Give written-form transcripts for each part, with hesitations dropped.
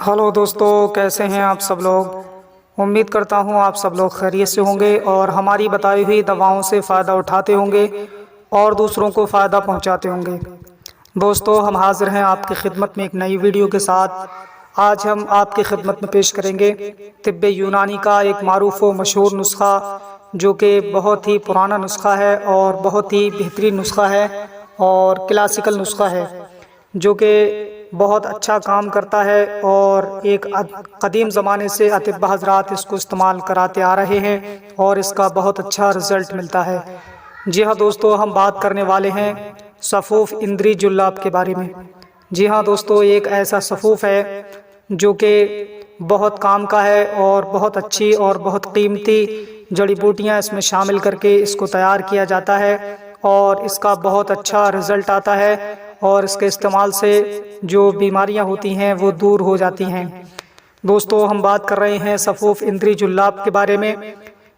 Hello दोस्तों, कैसे हैं आप सब लोग। उम्मीद करता हूं आप सब लोग खैरियत से होंगे और हमारी बताई हुई दवाओं से फ़ायदा उठाते होंगे और दूसरों को फ़ायदा पहुंचाते होंगे। दोस्तों, हम हाजिर हैं आपकी खिदमत में एक नई वीडियो के साथ। आज हम आपकी खिदमत में पेश करेंगे तिब्बे यूनानी का एक मारूफ व मशहूर नुस्खा, जो कि बहुत ही पुराना नुस्खा है और बहुत ही बेहतरीन नुस्खा है और क्लासिकल नुस्खा है, जो कि बहुत अच्छा काम करता है और एक कदीम ज़माने से अतिब्बा हज़रात इसको इस्तेमाल कराते आ रहे हैं और इसका बहुत अच्छा रिज़ल्ट मिलता है। जी हाँ दोस्तों, हम बात करने वाले हैं सफ़ूफ़ इंद्री जुल्लाब के बारे में। जी हाँ दोस्तों, एक ऐसा सफ़ूफ़ है जो कि बहुत काम का है और बहुत अच्छी और बहुत कीमती जड़ी बूटियाँ इसमें शामिल करके इसको तैयार किया जाता है और इसका बहुत अच्छा रिज़ल्ट आता है और इसके इस्तेमाल से जो बीमारियां होती हैं वो दूर हो जाती हैं। दोस्तों, हम बात कर रहे हैं सफ़ूफ़ इंद्री जुल्लाब के बारे में।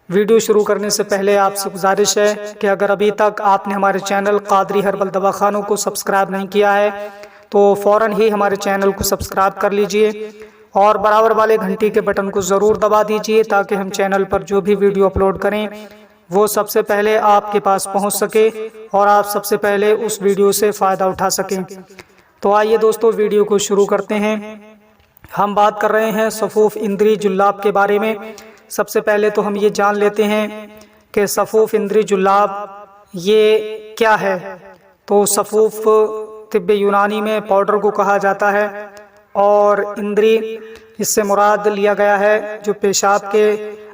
वीडियो शुरू करने से पहले आपसे गुजारिश है कि अगर अभी तक आपने हमारे चैनल कादरी हर्बल दवाखानों को सब्सक्राइब नहीं किया है तो फ़ौरन ही हमारे चैनल को सब्सक्राइब कर लीजिए और बराबर वाले घंटी के बटन को ज़रूर दबा दीजिए, ताकि हम चैनल पर जो भी वीडियो अपलोड करें वो सबसे पहले आपके पास पहुंच सके और आप सबसे पहले उस वीडियो से फ़ायदा उठा सकें। तो आइए दोस्तों, वीडियो को शुरू करते हैं। हम बात कर रहे हैं सफ़ूफ़ इंद्री जुल्लाब के बारे में। सबसे पहले तो हम ये जान लेते हैं कि सफ़ूफ़ इंद्री जुल्लाब ये क्या है। तो सफ़ूफ़ तिब्बे यूनानी में पाउडर को कहा जाता है और इंद्री इससे मुराद लिया गया है जो पेशाब के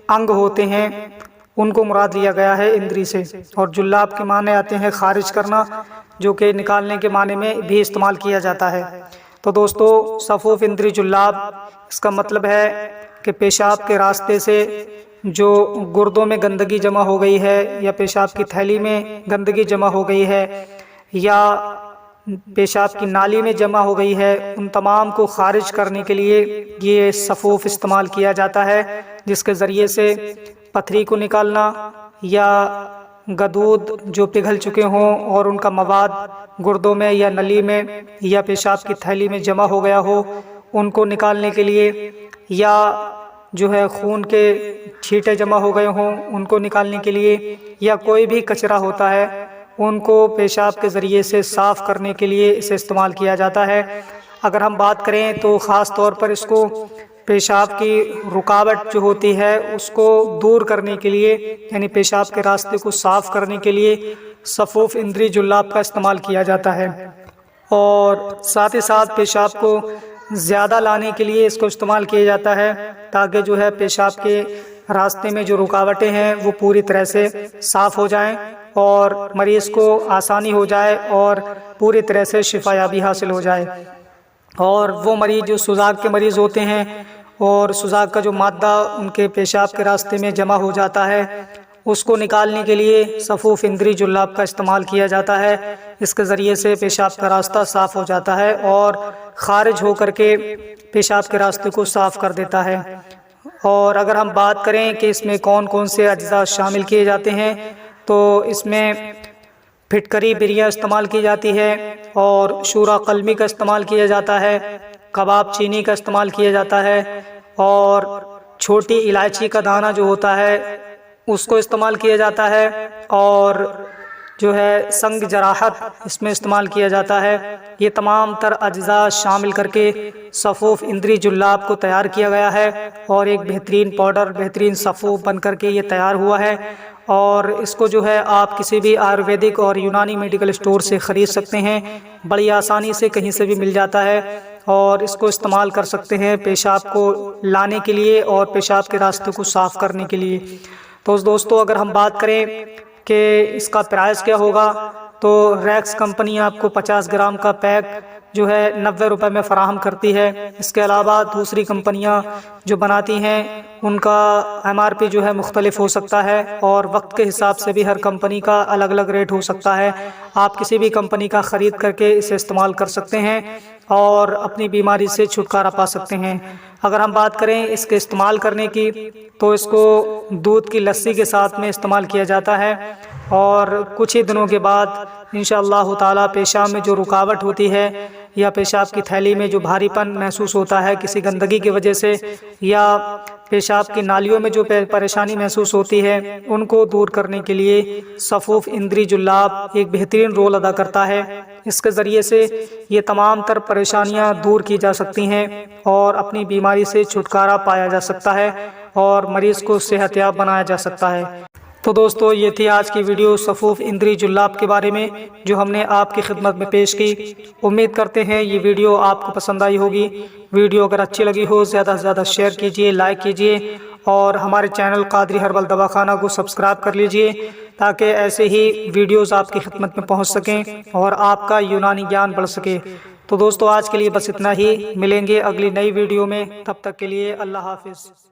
अंग होते हैं उनको मुराद लिया गया है इंद्री से, और जुल्लाब के माने आते हैं खारिज करना, जो कि निकालने के माने में भी इस्तेमाल किया जाता है। तो दोस्तों, सफ़ूफ़ इंद्री जुल्लाब इसका मतलब है कि पेशाब के रास्ते से जो गुर्दों में गंदगी जमा हो गई है या पेशाब की थैली में गंदगी जमा हो गई है या पेशाब की नाली में जमा हो गई है, उन तमाम को खारिज करने के लिए ये सफ़ूफ़ इस्तेमाल किया जाता है, जिसके ज़रिए से पथरी को निकालना या गदूद जो पिघल चुके हों और उनका मवाद गुर्दों में या नली में या पेशाब की थैली में जमा हो गया हो, उनको निकालने के लिए, या जो है खून के छींटे जमा हो गए हों उनको निकालने के लिए, या कोई भी कचरा होता है उनको पेशाब के ज़रिए से साफ़ करने के लिए इसे इस्तेमाल किया जाता है। अगर हम बात करें तो ख़ास तौर पर इसको पेशाब की रुकावट जो होती है उसको दूर करने के लिए, यानी पेशाब के रास्ते को साफ़ करने के लिए सफ़ूफ़ इंद्री जुल्लाब का इस्तेमाल किया जाता है। और साथ ही साथ पेशाब को ज़्यादा लाने के लिए इसको इस्तेमाल किया जाता है, ताकि जो है पेशाब के रास्ते में जो रुकावटें हैं वो पूरी तरह से साफ़ हो जाएं और मरीज़ को आसानी हो जाए और पूरी तरह से शिफायाबी हासिल हो जाए। और वो मरीज़ जो सुजाक के मरीज़ होते हैं और सुजाक का जो मादा उनके पेशाब के रास्ते में जमा हो जाता है, उसको निकालने के लिए सफ़ूफ़ इंद्री जुल्लाब का इस्तेमाल किया जाता है। इसके ज़रिए से पेशाब का रास्ता साफ़ हो जाता है और ख़ारिज हो करके पेशाब के रास्ते को साफ़ कर देता है। और अगर हम बात करें कि इसमें कौन कौन से अज्जा शामिल किए जाते हैं, तो इसमें फिटकरी बिरिया इस्तेमाल की जाती है और शूरा कलमी का इस्तेमाल किया जाता है, कबाब चीनी का इस्तेमाल किया जाता है और छोटी इलायची का दाना जो होता है उसको इस्तेमाल किया जाता है, और जो है संग जराहत इसमें इस्तेमाल किया जाता है। ये तमाम तर अज्जा शामिल करके सफ़ूफ़ इंद्री जुल्लाब को तैयार किया गया है और एक बेहतरीन पाउडर, बेहतरीन सफ़ूफ़ बन करके ये तैयार हुआ है। और इसको जो है आप किसी भी आयुर्वेदिक और यूनानी मेडिकल स्टोर से ख़रीद सकते हैं, बड़ी आसानी से कहीं से भी मिल जाता है, और इसको इस्तेमाल कर सकते हैं पेशाब को लाने के लिए और पेशाब के रास्ते को साफ़ करने के लिए। तो दोस्तों, अगर हम बात करें कि इसका प्राइस क्या होगा, तो रैक्स कंपनी आपको 50 ग्राम का पैक जो है 90 रुपये में फ़राहम करती है। इसके अलावा दूसरी कंपनियां जो बनाती हैं उनका MRP जो है मुख्तलिफ हो सकता है और वक्त के हिसाब से भी हर कंपनी का अलग अलग रेट हो सकता है। आप किसी भी कंपनी का ख़रीद करके इसे इस्तेमाल कर सकते हैं और अपनी बीमारी से छुटकारा पा सकते हैं। अगर हम बात करें इसके इस्तेमाल करने की, तो इसको दूध की लस्सी के साथ में इस्तेमाल किया जाता है और कुछ ही दिनों के बाद इंशाअल्लाह ताला पेशाब में जो रुकावट होती है یا پیشاب کی تھیلی میں جو بھاری پن محسوس ہوتا ہے کسی گندگی کی وجہ سے، یا پیشاب کی نالیوں میں جو پریشانی محسوس ہوتی ہے، ان کو دور کرنے کے لیے صفوف اندری جلاب ایک بہترین رول ادا کرتا ہے۔ اس کے ذریعے سے یہ تمام تر پریشانیاں دور کی جا سکتی ہیں اور اپنی بیماری سے چھٹکارا پایا جا سکتا ہے اور مریض کو صحت یاب بنایا جا سکتا ہے۔ تو دوستو، یہ تھی آج کی ویڈیو صفوف اندری جلاب کے بارے میں جو ہم نے آپ کی خدمت میں پیش کی۔ امید کرتے ہیں یہ ویڈیو آپ کو پسند آئی ہوگی۔ ویڈیو اگر اچھی لگی ہو زیادہ سے زیادہ شیئر کیجئے، لائک کیجئے اور ہمارے چینل قادری ہربل دواخانہ کو سبسکرائب کر لیجئے تاکہ ایسے ہی ویڈیوز آپ کی خدمت میں پہنچ سکیں اور آپ کا یونانی گیان بڑھ سکے۔ تو دوستو، آج کے لیے بس اتنا ہی، ملیں گے اگلی نئی ویڈیو میں، تب تک کے لیے اللہ حافظ۔